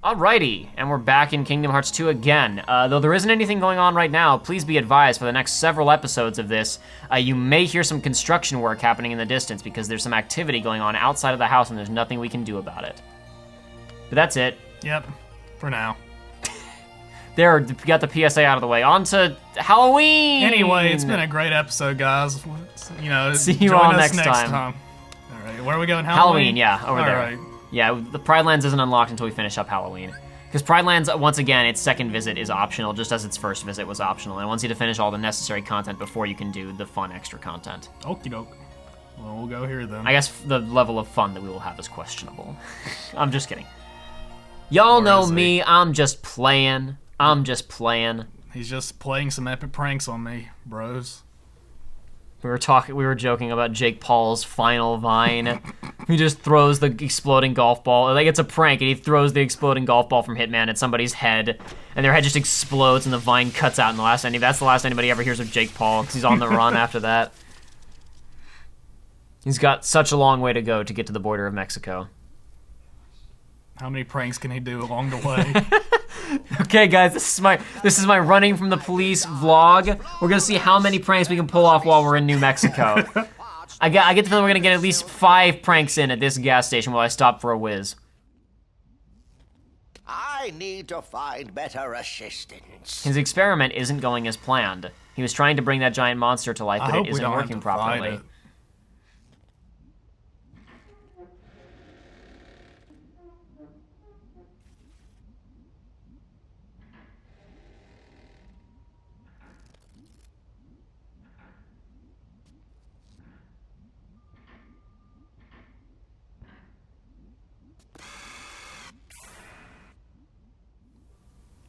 Alrighty, and we're back in Kingdom Hearts 2 again. Though there isn't anything going on right now, please be advised for the next several episodes of this, you may hear some construction work happening in the distance because there's some activity going on outside of the house and there's nothing we can do about it. But that's it. Yep, for now. There, we got the PSA out of the way. On to Halloween! Anyway, it's been a great episode, guys. You know, see you join all us next time. All right, where are we going? Halloween, yeah, over there. All right. Yeah, the Pride Lands isn't unlocked until we finish up Halloween. Because Pride Lands, once again, its second visit is optional, just as its first visit was optional. And it wants you to finish all the necessary content before you can do the fun extra content. Okie doke. Well, we'll go here then. I guess the level of fun that we will have is questionable. I'm just kidding. Y'all know me, I'm just playing. I'm just playing. He's just playing some epic pranks on me, bros. We were joking about Jake Paul's final vine. He just throws the exploding golf ball. Like, it's a prank, and he throws the exploding golf ball from Hitman at somebody's head, and their head just explodes, and the vine cuts out. And that's the last anybody ever hears of Jake Paul, because he's on the run after that. He's got such a long way to go to get to the border of Mexico. How many pranks can he do along the way? Okay, guys, this is my running from the police vlog. We're gonna see how many pranks we can pull off while we're in New Mexico. I get the feeling we're gonna get at least 5 pranks in at this gas station while I stop for a whiz. I need to find better assistance. His experiment isn't going as planned. He was trying to bring that giant monster to life, but it isn't working properly.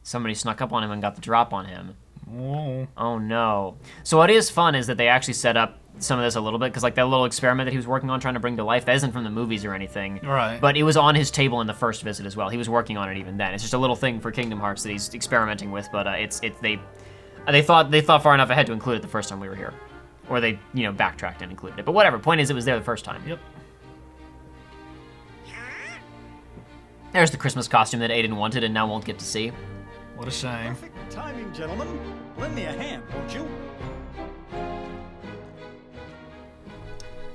Somebody snuck up on him and got the drop on him. Oh no. So what is fun is that they actually set up some of this a little bit, because like that little experiment that he was working on trying to bring to life, that isn't from the movies or anything. Right. But it was on his table in the first visit as well. He was working on it even then. It's just a little thing for Kingdom Hearts that he's experimenting with, but they thought far enough ahead to include it the first time we were here. Or they, backtracked and included it. But whatever, point is it was there the first time. Yep. There's the Christmas costume that Aiden wanted and now won't get to see. What a shame. Perfect timing, gentlemen. Lend me a hand, won't you?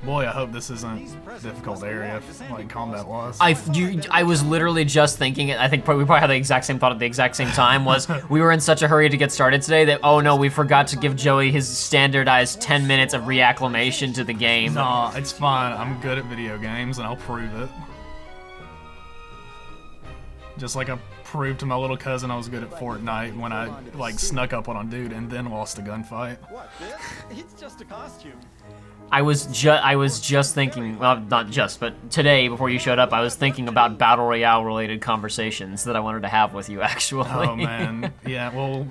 Boy, I hope this isn't a difficult area, like combat-wise. I was literally just thinking it. I think we probably had the exact same thought at the exact same time. Was we were in such a hurry to get started today that, oh no, we forgot to give Joey his standardized 10 minutes of reacclimation to the game. Nah, it's fine. I'm good at video games, and I'll prove it. Just like I proved to my little cousin I was good at Fortnite when I snuck up on a dude and then lost a gunfight. What, this? It's just a costume. I was just thinking, well, not just, but today before you showed up, I was thinking about Battle Royale related conversations that I wanted to have with you, actually. Oh man, yeah. Well,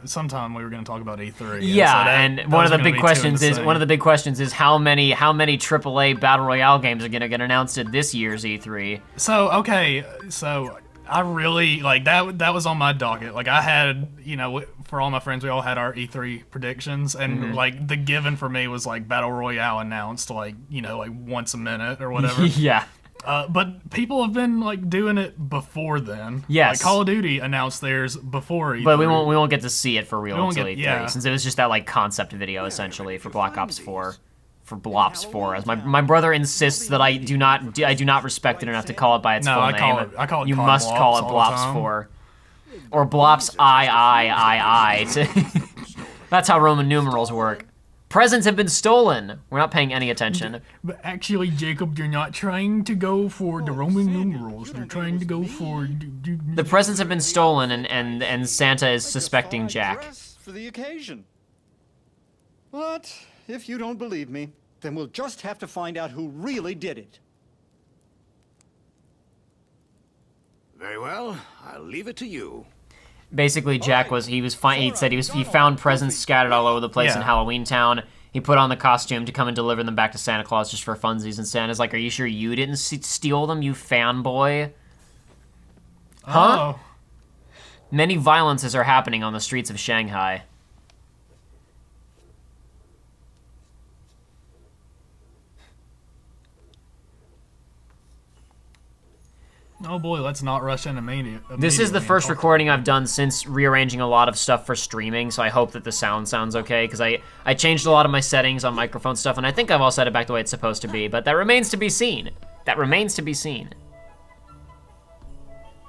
sometime we were gonna talk about E3. Yeah, and one of the big questions is how many AAA Battle Royale games are gonna get announced at this year's E3? So okay, I really that was on my docket. Like I had, for all my friends, we all had our E3 predictions, and the given for me was Battle Royale announced once a minute or whatever. Yeah. But people have been doing it before then. Yes. Call of Duty announced theirs before E3. But we won't get to see it for real until E3, yeah. since it was just that concept video essentially for Black Ops 4. For Blops 4, as my brother insists that I do not respect it enough to call it by its full name. I call it. You must call it Blops 4, or Blops I. That's how Roman numerals work. Presents have been stolen. We're not paying any attention. But actually, Jacob, you're not trying to go for the Roman numerals. You're trying to go for the presents have been stolen, and Santa is suspecting Jack. For the occasion. But if you don't believe me, then we'll just have to find out who really did it. Very well, I'll leave it to you. Basically, Jack he found presents scattered all over the place in Halloween Town. He put on the costume to come and deliver them back to Santa Claus just for funsies, and Santa's like, "Are you sure you didn't steal them, you fanboy?" Huh? Oh. Many violences are happening on the streets of Shanghai. Oh boy, let's not rush in This is the immediately first and talk recording I've done since rearranging a lot of stuff for streaming, so I hope that the sound sounds okay, because I changed a lot of my settings on microphone stuff, and I think I've all set it back the way it's supposed to be, but that remains to be seen. That remains to be seen.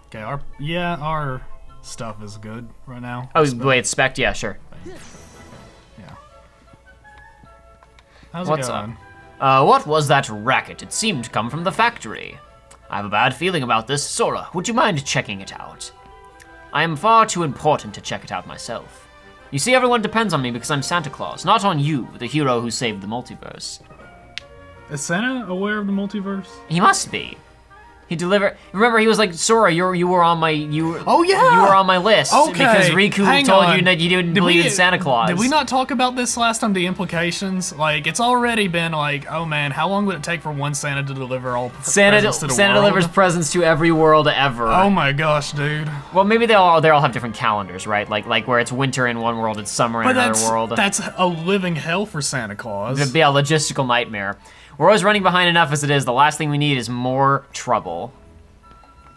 Okay, our stuff is good right now. Oh, wait, it's spec'd? Yeah, sure. Yeah. How's What's it going? What was that racket? It seemed to come from the factory. I have a bad feeling about this. Sora, would you mind checking it out? I am far too important to check it out myself. You see, everyone depends on me because I'm Santa Claus, not on you, the hero who saved the multiverse. Is Santa aware of the multiverse? He must be. He delivered. Remember, he was like, Sora, you were on my Oh yeah, you were on my list okay. because Riku Hang told on. you that you didn't believe in Santa Claus. Did we not talk about this last time? The implications, like it's already been like, oh man, how long would it take for one Santa to deliver all presents to the Santa world? delivers presents to every world ever. Oh my gosh, dude. Well, maybe they all have different calendars, right? Like where it's winter in one world, it's summer in another world. That's a living hell for Santa Claus. It'd be a logistical nightmare. We're always running behind enough as it is. The last thing we need is more trouble.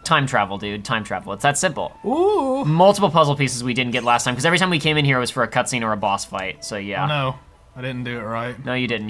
Time travel, dude. Time travel. It's that simple. Ooh. Multiple puzzle pieces we didn't get last time because every time we came in here it was for a cutscene or a boss fight. So yeah. Oh no, I didn't do it right. No, you didn't.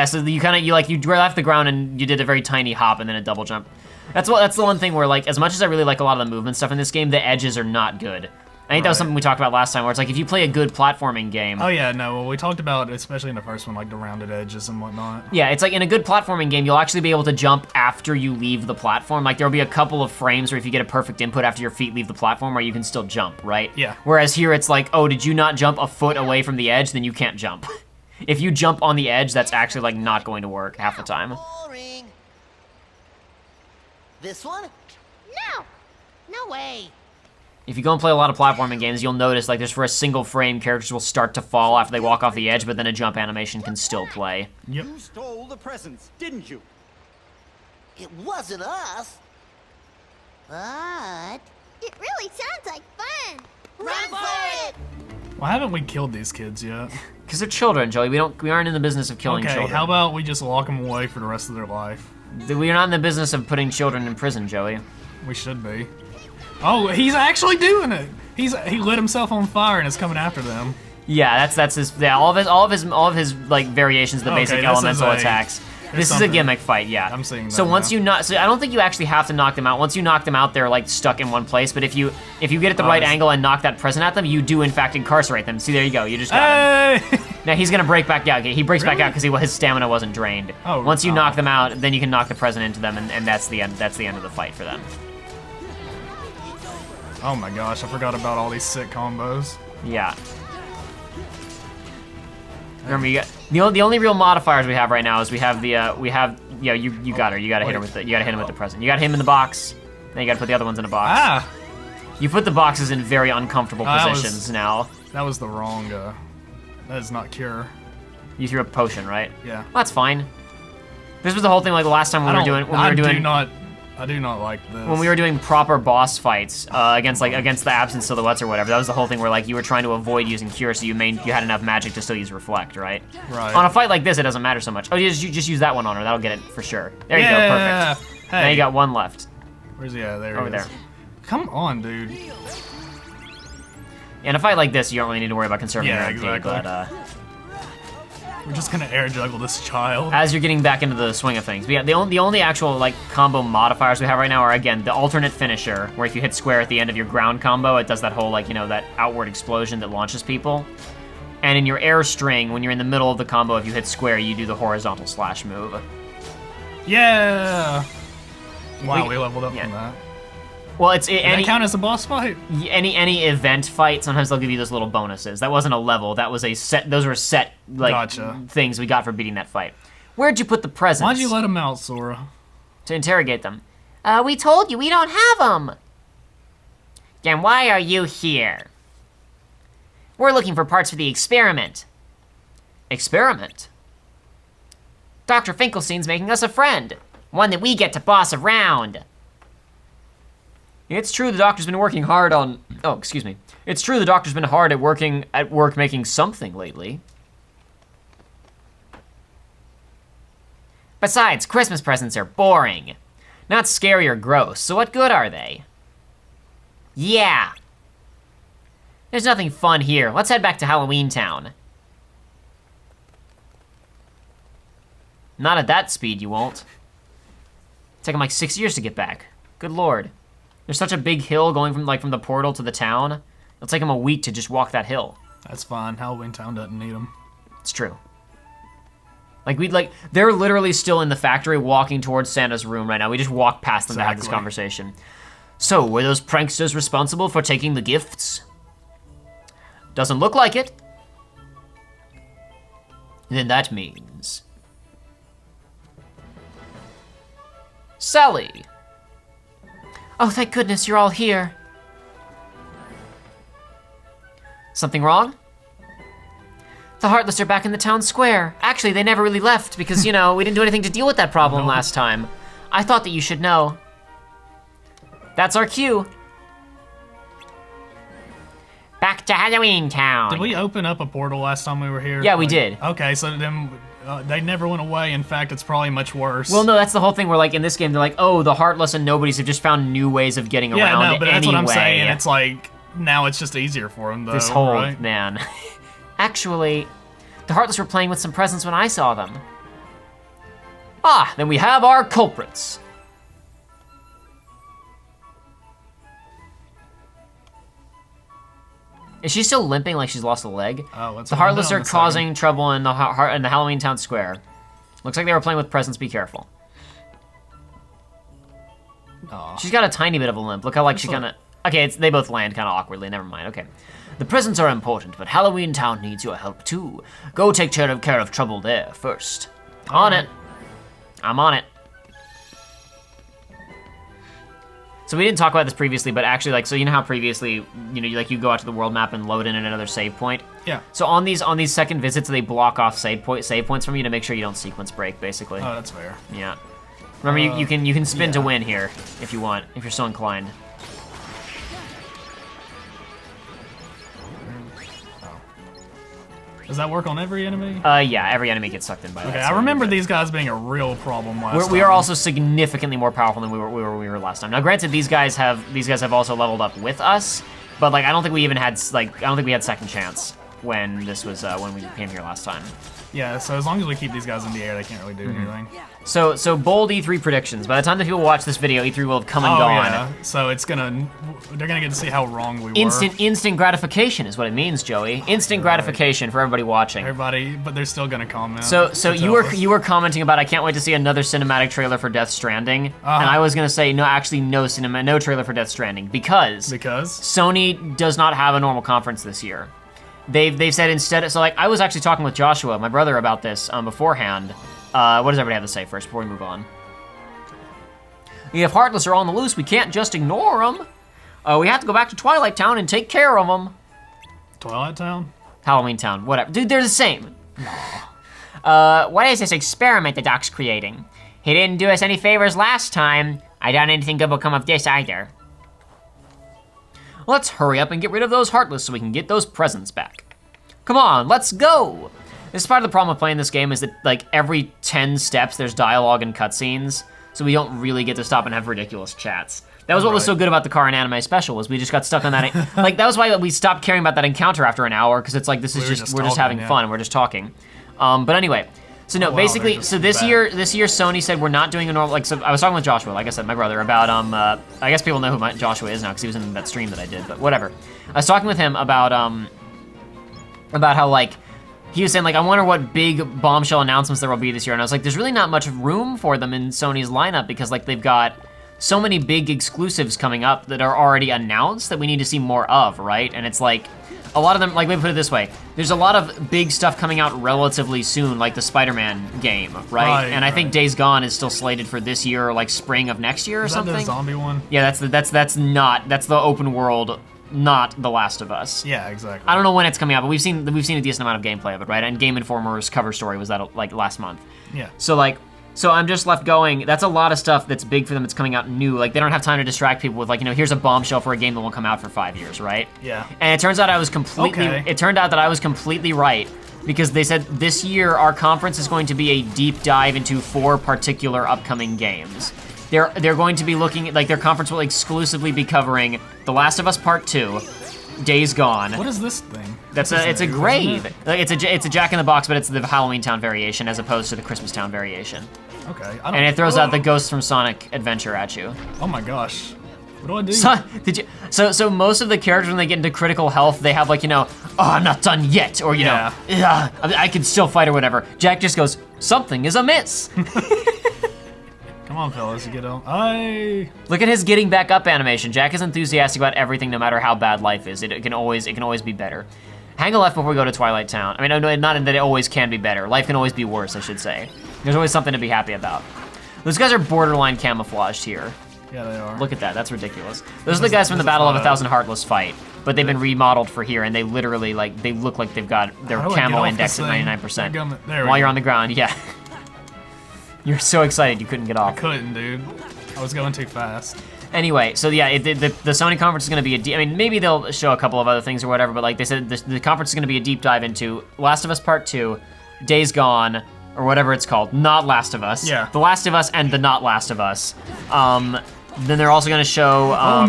So you left the ground and you did a very tiny hop and then a double jump. That's the one thing where like as much as I really like a lot of the movement stuff in this game, the edges are not good. I think that was something we talked about last time, where it's like if you play a good platforming game. Oh yeah, no. Well, we talked about, especially in the first one, like the rounded edges and whatnot. Yeah, it's like in a good platforming game, you'll actually be able to jump after you leave the platform. Like there'll be a couple of frames where if you get a perfect input after your feet leave the platform, where you can still jump, right? Yeah. Whereas here it's like, oh, did you not jump a foot away from the edge? Then you can't jump. If you jump on the edge, that's actually like not going to work half the time. Boring. This one? No. No way. If you go and play a lot of platforming games, you'll notice like there's for a single frame, characters will start to fall after they walk off the edge, but then a jump animation can still play. Yep. You stole the presents, didn't you? It wasn't us. But It really sounds like fun. run for it! Why haven't we killed these kids yet? Because they're children, Joey. We aren't in the business of killing Okay, children. how about we just lock them away for the rest of their life? We are not in the business of putting children in prison, Joey. We should be. Oh, he's actually doing it. He lit himself on fire and is coming after them. Yeah, that's his. Yeah, all of his like variations, of the Okay, basic this elemental is attacks. This is a something. gimmick fight, yeah. I'm seeing that So once now. so I don't think you actually have to knock them out. Once you knock them out, they're like stuck in one place. But if you get at the right I see. angle and knock that present at them, you do in fact incarcerate them. See, there you go. You just got him. Hey! Now he's gonna break back out. He breaks back Really? out because his stamina wasn't drained. Oh, Once you oh. knock them out, then you can knock the present into them, and that's the end. That's the end of the fight for them. Oh my gosh, I forgot about all these sick combos. Yeah. Remember, you got the only real modifiers we have right now is we have you got her. You gotta hit her with the hit him with the present. You got him in the box. Then you gotta put the other ones in a box. Ah! You put the boxes in very uncomfortable That was- positions now. That was the wrong, that is not cure. You threw a potion, right? Yeah. Well, that's fine. This was the whole thing like the last time I do not like this. when we were doing proper boss fights against the absent silhouettes or whatever. That was the whole thing where like you were trying to avoid using cure, so you had enough magic to still use reflect, right? Right. On a fight like this, it doesn't matter so much. Oh, you just use that one on her. That'll get it for sure. There you go, Yeah. perfect. Hey. Now you got one left Where's he at? There over he is. there. Come on, dude. In a fight like this, you don't really need to worry about conserving Yeah, your MP, exactly. but We're just gonna air juggle this child. as you're getting back into the swing of things, the only actual like combo modifiers we have right now are again the alternate finisher, where if you hit square at the end of your ground combo, it does that whole like that outward explosion that launches people. And in your air string, when you're in the middle of the combo, if you hit square, you do the horizontal slash move. Yeah. Wow, We- we leveled up yeah. from that. Well, it's Did that count as a boss fight? any event fight. Sometimes they'll give you those little bonuses. That wasn't a level. That was a set. Those were set like Gotcha. things we got for beating that fight. Where'd you put the presents? Why'd you let him out, Sora? To interrogate them. We told you we don't have them. Then why are you here? We're looking for parts for the experiment. Experiment? Dr. Finkelstein's making us a friend. One that we get to boss around. It's true the doctor's been working hard on... Oh, excuse me. It's true the doctor's been hard at work making something lately. Besides, Christmas presents are boring. Not scary or gross, so what good are they? Yeah. There's nothing fun here. Let's head back to Halloween Town. Not at that speed, you won't. It's taken like 6 years to get back. Good lord. There's such a big hill going from the portal to the town. It'll take him a week to just walk that hill. That's fine. Halloween Town doesn't need them. It's true. They're literally still in the factory walking towards Santa's room right now. We just walked past them to have this conversation. So, were those pranksters responsible for taking the gifts? Doesn't look like it. Then that means... Sally! Oh, thank goodness you're all here. Something wrong? The Heartless are back in the town square. Actually, they never really left because, you know, we didn't do anything to deal with that problem last time. I thought that you should know. That's our cue. Back to Halloween Town. Did we open up a portal last time we were here? Yeah, we did. Okay, so then they never went away. In fact, it's probably much worse. Well, no, that's the whole thing. Where, like, in this game, they're like, oh, the Heartless and Nobodies have just found new ways of getting around Yeah, no, but that's what I'm anyway. saying. It's like, now it's just easier for them, though, This whole, right? man. Actually, the Heartless were playing with some presents when I saw them. Ah, then we have our culprits. Is she still limping like she's lost a leg? Oh, let's The find Heartless out are in a causing trouble in the Halloween Town Square. Looks like they were playing with presents, be careful. Aw. She's got a tiny bit of a limp. Look how like she kinda... Okay, they both land kinda awkwardly, never mind, okay. The presents are important, but Halloween Town needs your help too. Go take care of trouble there first. On it. I'm on it. So we didn't talk about this previously, but actually, like, so you know how previously, you know, you go out to the world map and load in another save point? Yeah. So on these second visits, they block off save points from you to make sure you don't sequence break, basically. Oh, that's fair. Yeah. Remember, you can spin to win here if you want, if you're so inclined. Does that work on every enemy? Yeah, every enemy gets sucked in by that. Okay, so I remember you're good. these guys being a real problem last time. We are also significantly more powerful than we were last time. Now, granted, these guys have also leveled up with us, but like I don't think we even had we had second chance when this was when we came here last time. Yeah, so as long as we keep these guys in the air, they can't really do anything. So bold E3 predictions. By the time the people watch this video, E3 will have come and gone. Yeah. So they're gonna get to see how wrong we were. Instant gratification is what it means, Joey. Instant gratification for everybody watching. Everybody, but they're still gonna comment. So you were commenting about I can't wait to see another cinematic trailer for Death Stranding, and I was gonna say no, actually no trailer for Death Stranding because Sony does not have a normal conference this year. They've said instead. So like I was actually talking with Joshua, my brother, about this beforehand. What does everybody have to say first before we move on? If Heartless are on the loose, we can't just ignore them. We have to go back to Twilight Town and take care of them. Twilight Town? Halloween Town, whatever. Dude, they're the same. What is this experiment the Doc's creating? He didn't do us any favors last time. I doubt anything good will come of this either. Let's hurry up and get rid of those Heartless so we can get those presents back. Come on, let's go! This is part of the problem with playing this game is that like every 10 steps there's dialogue and cutscenes, so we don't really get to stop and have ridiculous chats. That was what was so good about the car and anime special was we just got stuck on that. Like that was why we stopped caring about that encounter after an hour because it's like this is we're just having fun. We're just talking. But anyway, so no, basically, so this year Sony said we're not doing a normal. Like, so I was talking with Joshua, like I said, my brother, about I guess people know who Joshua is now because he was in that stream that I did. But whatever, I was talking with him about how like. He was saying, like, I wonder what big bombshell announcements there will be this year. And I was like, there's really not much room for them in Sony's lineup because, like, they've got so many big exclusives coming up that are already announced that we need to see more of, right? And it's like, a lot of them, like, let me put it this way. There's a lot of big stuff coming out relatively soon, like the Spider-Man game, right? And I think Days Gone is still slated for this year or, like, spring of next year or something. Is that the zombie one? Yeah, that's the open world, not The Last of Us. Yeah, exactly. I don't know when it's coming out, but we've seen a decent amount of gameplay of it, right? And Game Informer's cover story was that like last month. Yeah. So I'm just left going. That's a lot of stuff that's big for them. It's coming out new. Like they don't have time to distract people with like, you know, here's a bombshell for a game that won't come out for 5 years, right? Yeah. And it turns out I was completely. Okay. It turned out that I was completely right because they said this year our conference is going to be a deep dive into 4 particular upcoming games. they're going to be looking like their conference will exclusively be covering The Last of Us Part 2, Days Gone. What is this thing? It's a grave. It's a Jack in the Box, but it's the Halloween Town variation as opposed to the Christmas Town variation. Okay. And it throws out the Ghost from Sonic Adventure at you. Oh my gosh. What do I do? So most of the characters when they get into critical health, they have like, you know, oh, I'm not done yet, or you know, I can still fight or whatever. Jack just goes, something is amiss. Come on, fellas, you get on. Look at his getting back up animation. Jack is enthusiastic about everything, no matter how bad life is. It can always be better. Hang a left before we go to Twilight Town. I mean, no, not that it always can be better. Life can always be worse, I should say. There's always something to be happy about. Those guys are borderline camouflaged here. Yeah, they are. Look at that, that's ridiculous. Those are the guys from the Battle of 1,000 Heartless fight, but they've been remodeled for here, and they literally, like, they look like they've got their camo index at 99%. While you're on the ground, yeah. You're so excited you couldn't get off. I couldn't, dude. I was going too fast. Anyway, so yeah, the Sony conference is going to be I mean, maybe they'll show a couple of other things or whatever, but like they said, the conference is going to be a deep dive into Last of Us Part 2, Days Gone, or whatever it's called. Not Last of Us. Yeah. The Last of Us and the Not Last of Us. Then they're also going to show... oh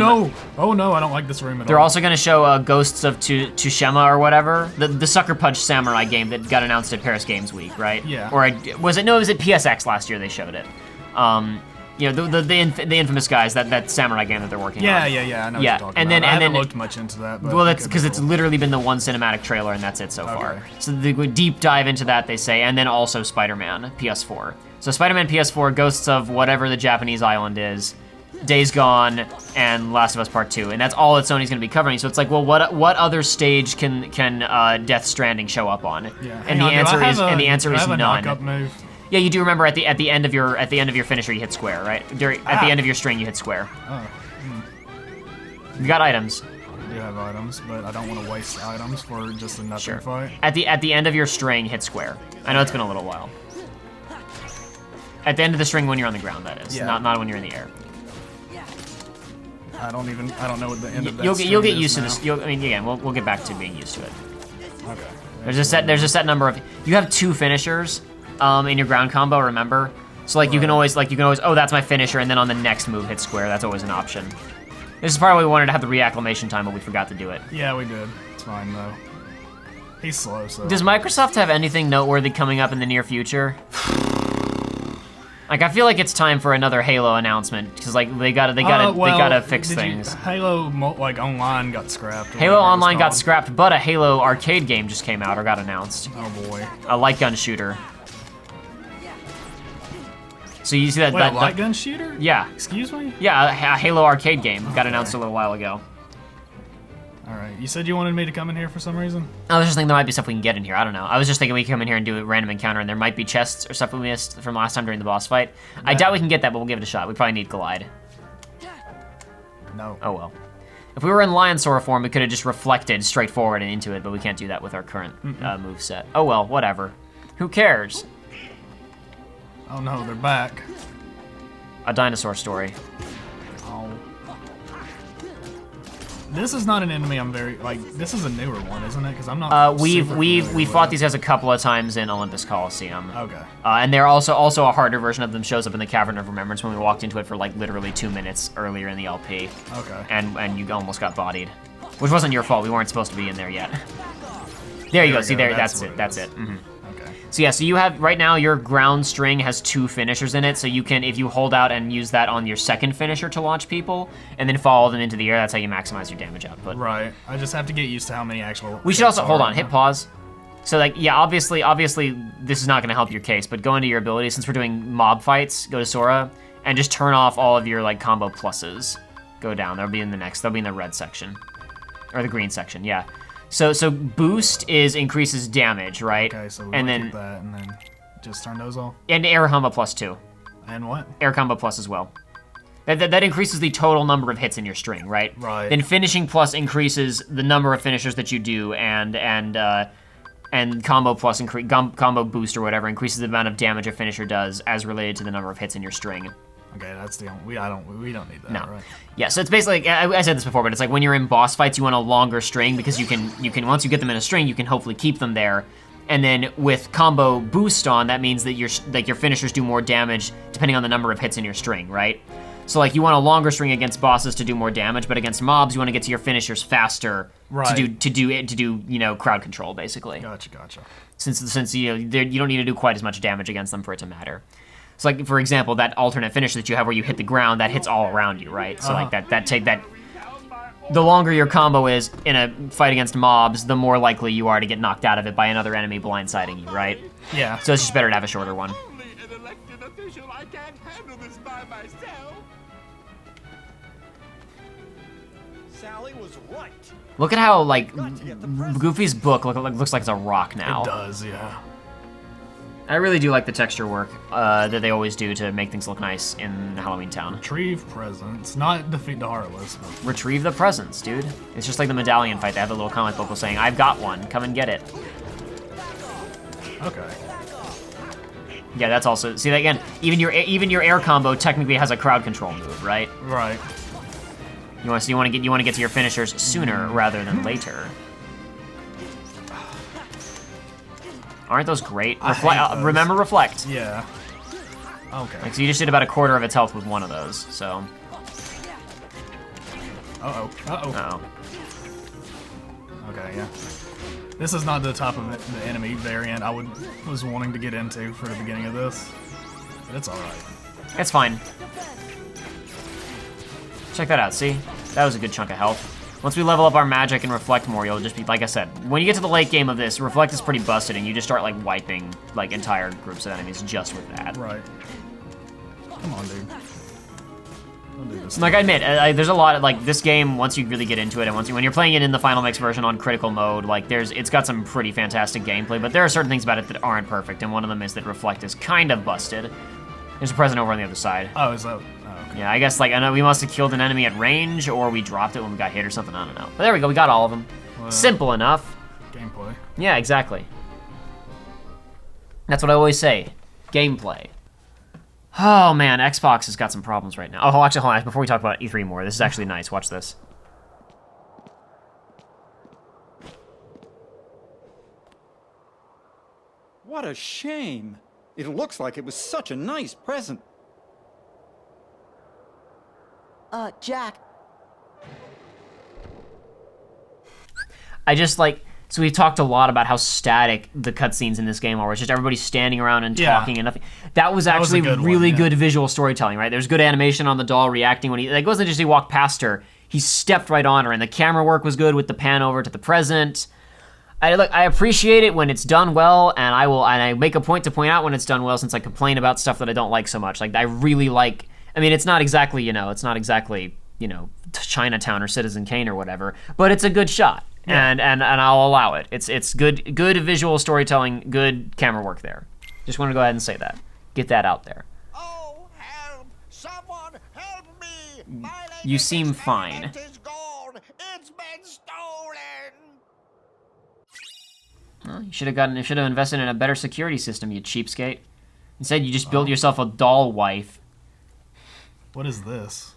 no, I don't like this room at all. They're also going to show Ghosts of Tsushima or whatever. The Sucker Punch Samurai game that got announced at Paris Games Week, right? Yeah. Or was it at PSX last year they showed it. You know, the infamous guys, that samurai game that they're working on. Yeah, I know what you're talking about. I haven't looked much into that. But well, that's because it's literally been the one cinematic trailer and that's it so far. So they would deep dive into that, they say, and then also Spider-Man PS4. So Spider-Man PS4, Ghosts of whatever the Japanese island is, Days Gone, and Last of Us Part 2, and that's all that Sony's going to be covering. So it's like, well, what other stage can Death Stranding show up on? Yeah. And the answer is none. Knockup move? Yeah, you do remember at the end of your finisher you hit square, right? At the end of your string you hit square. Oh. You got items. I do have items, but I don't want to waste items for just a nothing fight. At the end of your string, hit square. I know it's been a little while. At the end of the string when you're on the ground, that is. Yeah. Not when you're in the air. I don't know what the end of that You'll get used to now. this. I mean, again, we'll get back to being used to it. Okay. There's a set number of. You have 2 finishers, in your ground combo. Remember, so like you can always oh, that's my finisher, and then on the next move hit square. That's always an option. This is part why we wanted to have the reacclimation time, but we forgot to do it. Yeah, we did. It's fine though. He's slow, so. Does Microsoft have anything noteworthy coming up in the near future? Like, I feel like it's time for another Halo announcement because like they gotta fix things. Halo like online got scrapped. Halo Online got scrapped, but a Halo arcade game just came out or got announced. Oh boy. A light gun shooter. So you see that? Wait, a light gun shooter? Yeah. Excuse me? Yeah, a Halo arcade game got announced a little while ago. All right. You said you wanted me to come in here for some reason? I was just thinking there might be stuff we can get in here. I don't know. I was just thinking we could come in here and do a random encounter, and there might be chests or stuff we missed from last time during the boss fight. I doubt we can get that, but we'll give it a shot. We probably need Glide. No. Oh well. If we were in Lion Sora form, we could have just reflected straight forward and into it, but we can't do that with our current move set. Oh well, whatever. Who cares? Oh no, they're back. A dinosaur story. Oh. This is not an enemy I'm very this is a newer one, isn't it? Because I'm not. We fought these guys a couple of times in Olympus Coliseum. Okay. And they're also a harder version of them shows up in the Cavern of Remembrance when we walked into it for like literally 2 minutes earlier in the LP. Okay. And you almost got bodied, which wasn't your fault. We weren't supposed to be in there yet. There you go. See there. That's it. That's it. Mm-hmm. Okay. So yeah, so you have, right now, your ground string has 2 finishers in it, so you can, if you hold out and use that on your second finisher to launch people, and then follow them into the air, that's how you maximize your damage output. Right. I just have to get used to how many actual... We should also, hold on, hit pause. So like, yeah, obviously, this is not gonna help your case, but go into your abilities, since we're doing mob fights, go to Sora, and just turn off all of your, like, combo pluses. Go down, they'll be in the red section. Or the green section, yeah. So boost increases damage, right? Okay, so and then keep that and then just turn those off. And air combo plus 2. And what? Air combo plus as well. That increases the total number of hits in your string, right? Right. Then finishing plus increases the number of finishers that you do, and combo plus combo boost or whatever increases the amount of damage a finisher does as related to the number of hits in your string. Okay, that's the only, we don't need that, no. Right? Yeah, so it's basically, I said this before, but it's like when you're in boss fights, you want a longer string because you can once you get them in a string, you can hopefully keep them there, And then with combo boost on, that means that your finishers do more damage depending on the number of hits in your string, right? So like you want a longer string against bosses to do more damage, but against mobs you want to get to your finishers faster to do crowd control basically. Gotcha. Since you don't need to do quite as much damage against them for it to matter. So like for example, that alternate finish that you have where you hit the ground, that hits all around you, right? So like that the longer your combo is in a fight against mobs, the more likely you are to get knocked out of it by another enemy blindsiding you, right? Yeah. So it's just better to have a shorter one. Only an elected official. I can't handle this by myself. Sally was right. Look at how like Goofy's book looks like it's a rock now. It does, yeah. I really do like the texture work that they always do to make things look nice in Halloween Town. Retrieve presents, not defeat the Heartless. But... Retrieve the presents, dude. It's just like the medallion fight. They have the little comic book saying, "I've got one. Come and get it." Okay. Yeah, that's also see that again. Even your air combo technically has a crowd control move, right? Right. You want to get to your finishers sooner rather than later. Aren't those great? Remember reflect. Yeah. Okay. Like, so you just did about a quarter of its health with one of those. So. Uh-oh. Uh-oh. Okay, yeah. This is not the top of the enemy variant I was wanting to get into for the beginning of this. But it's alright. It's fine. Check that out, see? That was a good chunk of health. Once we level up our magic and reflect more, you'll just be, like I said, when you get to the late game of this, reflect is pretty busted and you just start like wiping like entire groups of enemies just with that. Right. Come on, dude. Don't do this. Like I admit, there's a lot of like this game. Once you really get into it, and when you're playing it in the Final Mix version on critical mode, like it's got some pretty fantastic gameplay. But there are certain things about it that aren't perfect, and one of them is that reflect is kind of busted. There's a present over on the other side. Oh, is that? Oh, okay. Yeah, I guess like I know we must have killed an enemy at range, or we dropped it when we got hit or something. I don't know. But there we go. We got all of them. Well, Simple enough. Gameplay. Yeah, exactly. That's what I always say. Gameplay. Oh man, Xbox has got some problems right now. Oh, actually, hold on. Before we talk about E3 more, this is actually nice. Watch this. What a shame. It looks like it was such a nice present. Jack. I just like, so we've talked a lot about how static the cutscenes in this game are. It's just everybody standing around and talking and nothing. That was actually really good visual storytelling, right? There's good animation on the doll reacting when it wasn't just he walked past her. He stepped right on her, and the camera work was good with the pan over to the present. I appreciate it when it's done well, and I make a point to point out when it's done well, since I complain about stuff that I don't like so much. Like I really like. I mean, it's not exactly Chinatown or Citizen Kane or whatever, but it's a good shot, and I'll allow it. It's good visual storytelling, good camera work there. Just want to go ahead and say that. Get that out there. Oh, help! Someone help me! My You seem fine. is gone. It's been stolen. Well, you should have invested in a better security system, you cheapskate. Instead, you just built yourself a doll wife. What is this?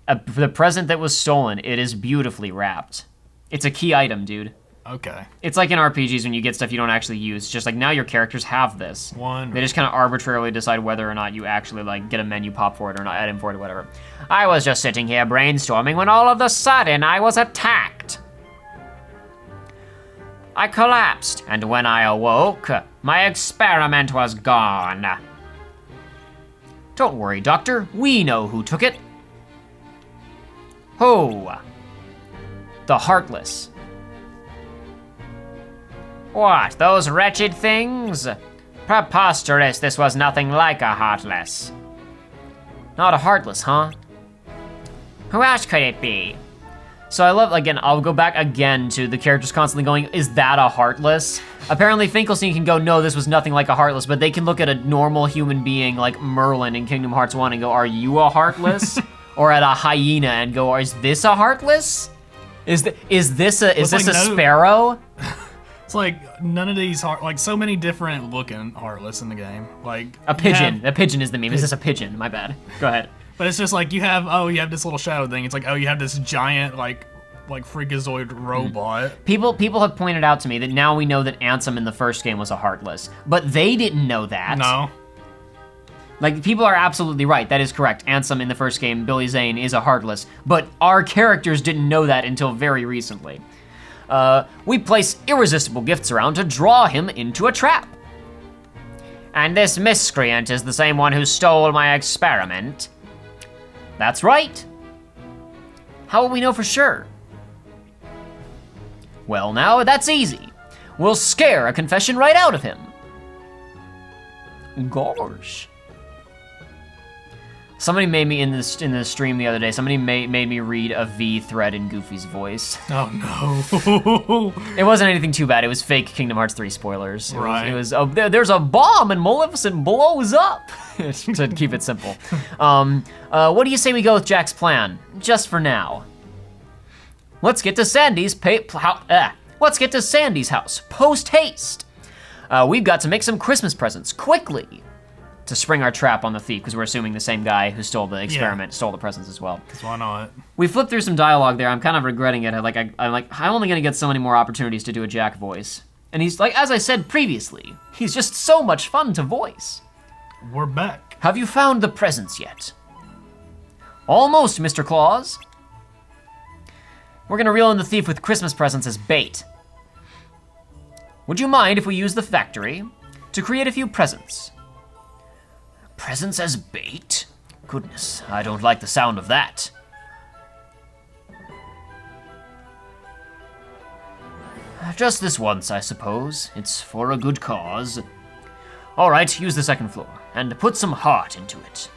The present that was stolen, it is beautifully wrapped. It's a key item, dude. Okay. It's like in RPGs when you get stuff you don't actually use. It's just like now your characters have this. They just kind of arbitrarily decide whether or not you actually like get a menu pop for it or not, item for it or whatever. I was just sitting here brainstorming when all of a sudden I was attacked. I collapsed, and when I awoke, my experiment was gone. Don't worry, Doctor. We know who took it. Who? The Heartless. What, those wretched things? Preposterous, this was nothing like a Heartless. Not a Heartless, huh? Who else could it be? So I love, again, I'll go back again to the characters constantly going, is that a Heartless? Apparently Finkelstein can go, no, this was nothing like a Heartless, but they can look at a normal human being like Merlin in Kingdom Hearts 1 and go, are you a Heartless? Or at a hyena and go, is this a Heartless? Is this a sparrow? It's like none of these like so many different looking Heartless in the game. Like a pigeon. A pigeon is the meme. Is this a pigeon? My bad. Go ahead. But it's just like you have this little shadow thing. It's like, oh, you have this giant like like freakazoid robot. People have pointed out to me that now we know that Ansem in the first game was a Heartless, but they didn't know that. No. Like, people are absolutely right. That is correct. Ansem in the first game, Billy Zane, is a Heartless, but our characters didn't know that until very recently. We place irresistible gifts around to draw him into a trap. And this miscreant is the same one who stole my experiment. That's right. How will we know for sure? Well, now, that's easy. We'll scare a confession right out of him. Gosh. Somebody made me in the stream the other day. Somebody made me read a V thread in Goofy's voice. Oh no. It wasn't anything too bad. It was fake Kingdom Hearts 3 spoilers. Right. It was there's a bomb and Maleficent blows up. To keep it simple. What do you say we go with Jack's plan? Just for now. Let's get to Sandy's Let's get to Sandy's house post haste. We've got to make some Christmas presents quickly to spring our trap on the thief, because we're assuming the same guy who stole the experiment stole the presents as well. Because why not? We flipped through some dialogue there. I'm kind of regretting it. I'm only gonna get so many more opportunities to do a Jack voice. And he's like, as I said previously, he's just so much fun to voice. We're back. Have you found the presents yet? Almost, Mr. Claus. We're gonna reel in the thief with Christmas presents as bait. Would you mind if we use the factory to create a few presents? Presents as bait? Goodness, I don't like the sound of that. Just this once, I suppose. It's for a good cause. All right, use the second floor, and put some heart into it.